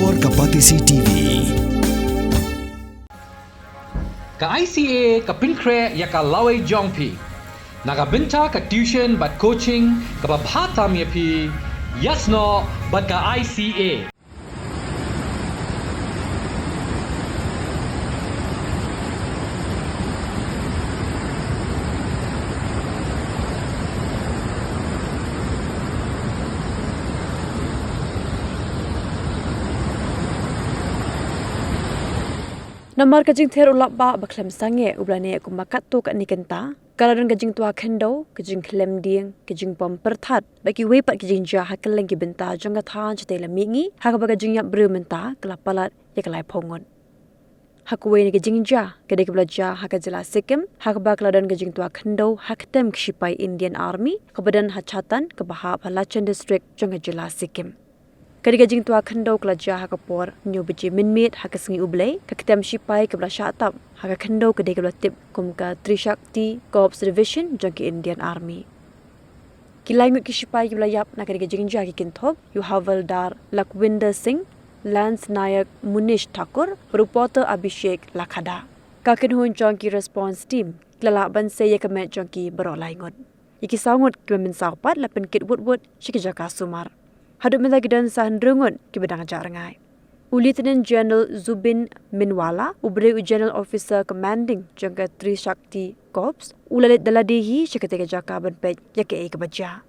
Por Kapatisi TV. Ka ICA ka pinkre ya ka lawe jongpi. Naga binta ka tuition but coaching ka babhatam ya pi. Yasno but ka ICA. Namar kajing ther ulap ba baklem sange ublane aku makat tu kat nikenta kaladan kajing tua Khyndew kajing klem ding kajing pom perthat bagi wepat kajing jah hakeleng ki benta janga than chetela mingi hak ba kajing yap bru menta kelapalat ya kelai pongon hakwe ni kajing jah kade ke belajar hak jela Sikkim hak ba kaladan kajing tua Khyndew Ktem Shipai Indian Army kebadan hachatan ke bahap Halachan district janga jela Sikkim Kadi kajing tua Khyndew kelajar hak por nyu biji minmit hak sengi ublei ka Ktem Shipai ke belasya atap hak Khyndew kede ke tip kum ka Trishakti Corps Division jangki Indian Army. Kilai Ngut ki Shipai ke belayap na kadi kajing jah ki kinthop yu Havaldar Lakwinder Singh, Lance Nayak Munish Thakur, Reporter Abhishek Lakhada. Kakin hun jangki response team kelala banse ya kemet jangki berolai ngut. Iki sangut ke Mynsaw pat lapen kit wood shikijaka sumar. Hadap minta gidan sahan rengun ki bedang ajak rengai. Lieutenant General Zubin Minwala, Ubri General Officer Commanding jangka Trishakti Corps, ulalit daladehi syakatega jaka banpej yake ke baja.